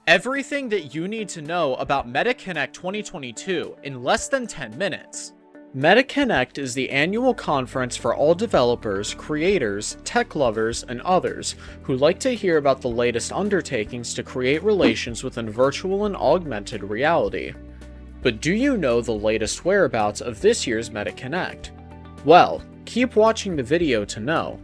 Everything that you need to know about MetaConnect 2022 in less than 10 minutes. MetaConnect is the annual conference for all developers, creators, tech lovers, and others who like to hear about the latest undertakings to create relations within virtual and augmented reality. But do you know the latest whereabouts of this year's MetaConnect? Well, keep watching the video to know.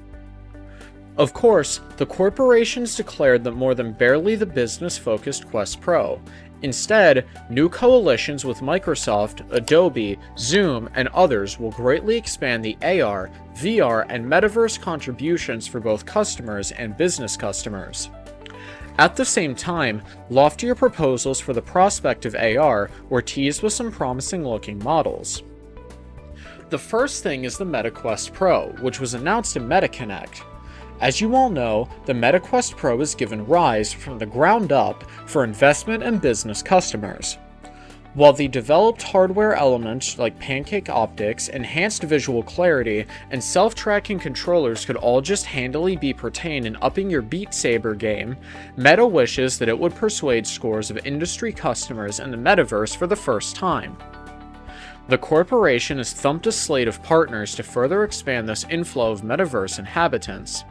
Of course, the corporations declared that more than barely the business-focused Quest Pro. Instead, new coalitions with Microsoft, Adobe, Zoom, and others will greatly expand the AR, VR, and Metaverse contributions for both customers and business customers. At the same time, loftier proposals for the prospect of AR were teased with some promising-looking models. The first thing is the MetaQuest Pro, which was announced in MetaConnect. As you all know, the MetaQuest Pro is given rise from the ground up for investment and business customers. While the developed hardware elements like pancake optics, enhanced visual clarity, and self-tracking controllers could all just handily be pertained in upping your Beat Saber game, Meta wishes that it would persuade scores of industry customers in the Metaverse for the first time. The corporation has thumped a slate of partners to further expand this inflow of Metaverse inhabitants.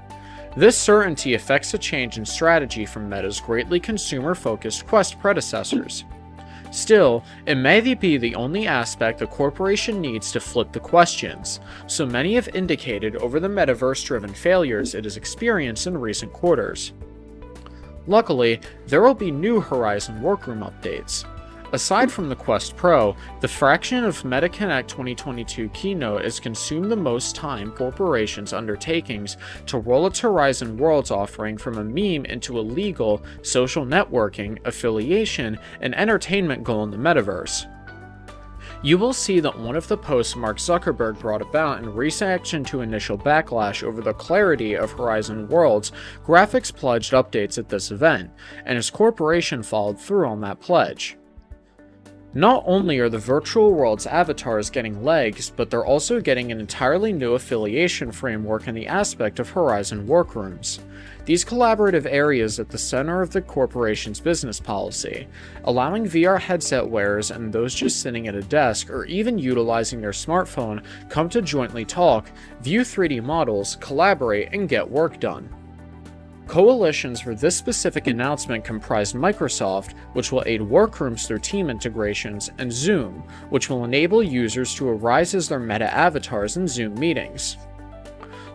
This certainty affects a change in strategy from Meta's greatly consumer-focused Quest predecessors. Still, it may be the only aspect the corporation needs to flip the questions, so many have indicated over the Metaverse-driven failures it has experienced in recent quarters. Luckily, there will be new Horizon Workroom updates. Aside from the Quest Pro, the fraction of MetaConnect 2022 keynote has consumed the most time corporations' undertakings to roll its Horizon Worlds offering from a meme into a legal, social networking, affiliation, and entertainment goal in the Metaverse. You will see that one of the posts Mark Zuckerberg brought about in reaction to initial backlash over the clarity of Horizon Worlds graphics pledged updates at this event, and his corporation followed through on that pledge. Not only are the virtual world's avatars getting legs, but they're also getting an entirely new affiliation framework in the aspect of Horizon Workrooms. These collaborative areas at the center of the corporation's business policy, allowing VR headset wearers and those just sitting at a desk or even utilizing their smartphone come to jointly talk, view 3D models, collaborate, and get work done. Coalitions for this specific announcement comprised Microsoft, which will aid workrooms through team integrations, and Zoom, which will enable users to arise as their Meta avatars in Zoom meetings.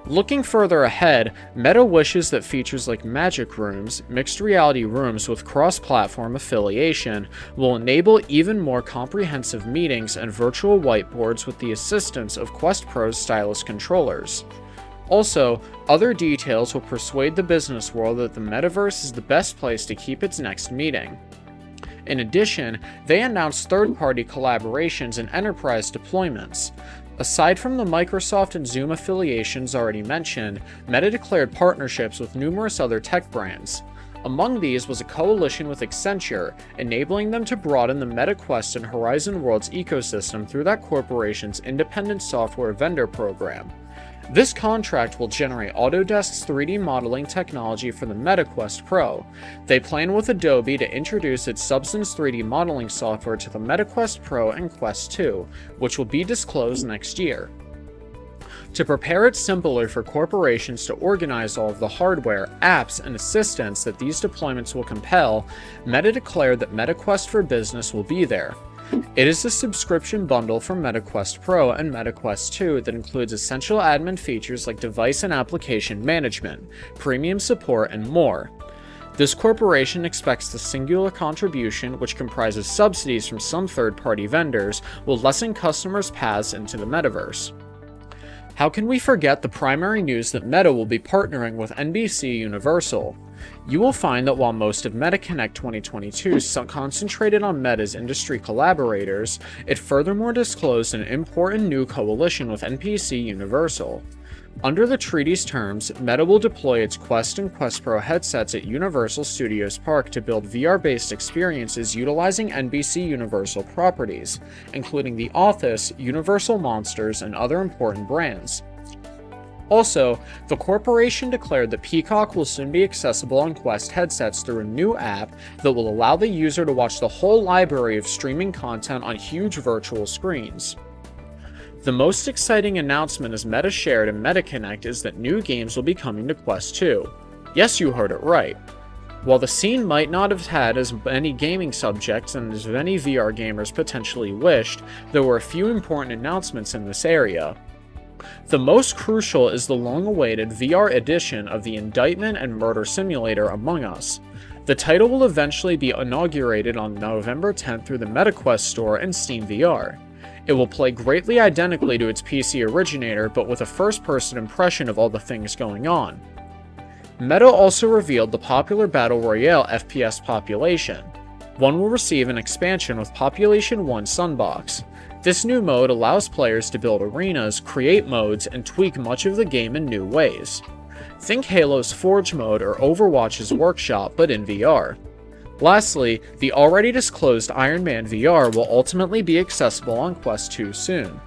Looking further ahead, Meta wishes that features like Magic Rooms, mixed reality rooms with cross-platform affiliation, will enable even more comprehensive meetings and virtual whiteboards with the assistance of Quest Pro's stylus controllers. Also, other details will persuade the business world that the Metaverse is the best place to keep its next meeting. In addition, they announced third-party collaborations and enterprise deployments. Aside from the Microsoft and Zoom affiliations already mentioned, Meta declared partnerships with numerous other tech brands. Among these was a coalition with Accenture, enabling them to broaden the MetaQuest and Horizon Worlds ecosystem through that corporation's independent software vendor program. This contract will generate Autodesk's 3D modeling technology for the MetaQuest Pro. They plan with Adobe to introduce its Substance 3D modeling software to the MetaQuest Pro and Quest 2, which will be disclosed next year. To prepare it simpler for corporations to organize all of the hardware, apps, and assistants that these deployments will compel, Meta declared that MetaQuest for Business will be there. It is a subscription bundle for MetaQuest Pro and MetaQuest 2 that includes essential admin features like device and application management, premium support, and more. This corporation expects the singular contribution, which comprises subsidies from some third-party vendors, will lessen customers' paths into the Metaverse. How can we forget the primary news that Meta will be partnering with NBC Universal? You will find that while most of MetaConnect 2022 concentrated on Meta's industry collaborators, it furthermore disclosed an important new coalition with NBC Universal. Under the treaty's terms, Meta will deploy its Quest and Quest Pro headsets at Universal Studios Park to build VR-based experiences utilizing NBC Universal properties, including The Office, Universal Monsters, and other important brands. Also, the corporation declared that Peacock will soon be accessible on Quest headsets through a new app that will allow the user to watch the whole library of streaming content on huge virtual screens. The most exciting announcement as Meta shared in MetaConnect is that new games will be coming to Quest 2. Yes, you heard it right. While the scene might not have had as many gaming subjects and as many VR gamers potentially wished, there were a few important announcements in this area. The most crucial is the long-awaited VR edition of the Indictment and Murder Simulator Among Us. The title will eventually be inaugurated on November 10th through the MetaQuest store and Steam VR. It will play greatly identically to its PC originator, but with a first-person impression of all the things going on. Meta also revealed the popular Battle Royale FPS Population. One will receive an expansion with Population 1 Sunbox. This new mode allows players to build arenas, create modes, and tweak much of the game in new ways. Think Halo's Forge mode or Overwatch's Workshop, but in VR. Lastly, the already disclosed Iron Man VR will ultimately be accessible on Quest 2 soon.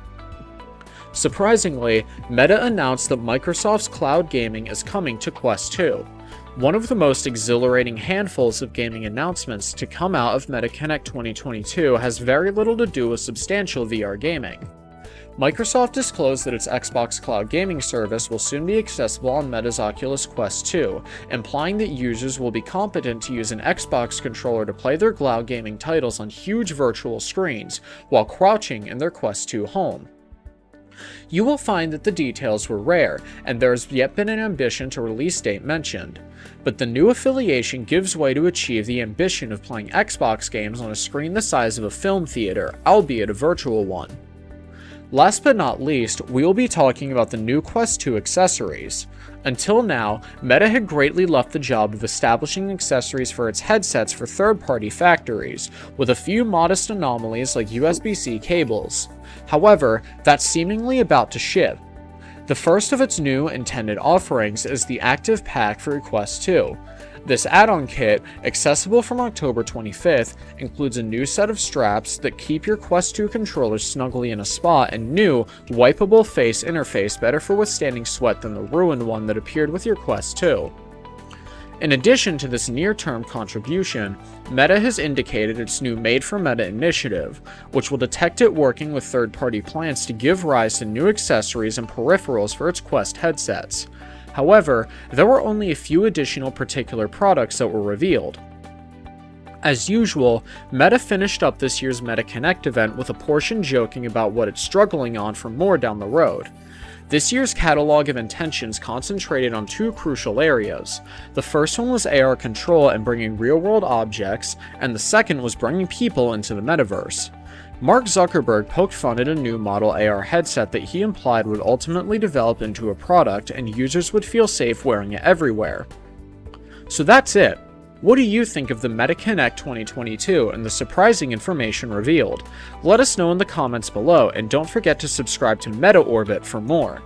Surprisingly, Meta announced that Microsoft's cloud gaming is coming to Quest 2. One of the most exhilarating handfuls of gaming announcements to come out of MetaConnect 2022 has very little to do with substantial VR gaming. Microsoft disclosed that its Xbox Cloud Gaming service will soon be accessible on Meta's Oculus Quest 2, implying that users will be competent to use an Xbox controller to play their cloud gaming titles on huge virtual screens while crouching in their Quest 2 home. You will find that the details were rare, and there has yet been an ambition to release date mentioned. But the new affiliation gives way to achieve the ambition of playing Xbox games on a screen the size of a film theater, albeit a virtual one. Last but not least, we will be talking about the new Quest 2 accessories. Until now, Meta had greatly left the job of establishing accessories for its headsets for third-party factories, with a few modest anomalies like USB-C cables. However, that's seemingly about to shift. The first of its new intended offerings is the Active Pack for Quest 2. This add-on kit, accessible from October 25th, includes a new set of straps that keep your Quest 2 controllers snugly in a spot and new, wipeable face interface better for withstanding sweat than the ruined one that appeared with your Quest 2. In addition to this near-term contribution, Meta has indicated its new Made for Meta initiative, which will detect it working with third-party plans to give rise to new accessories and peripherals for its Quest headsets. However, there were only a few additional particular products that were revealed. As usual, Meta finished up this year's MetaConnect event with a portion joking about what it's struggling on for more down the road. This year's catalog of intentions concentrated on two crucial areas. The first one was AR control and bringing real-world objects, and the second was bringing people into the metaverse. Mark Zuckerberg poked fun at a new model AR headset that he implied would ultimately develop into a product and users would feel safe wearing it everywhere. So that's it. What do you think of the MetaConnect 2022 and the surprising information revealed? Let us know in the comments below, and don't forget to subscribe to MetaOrbit for more.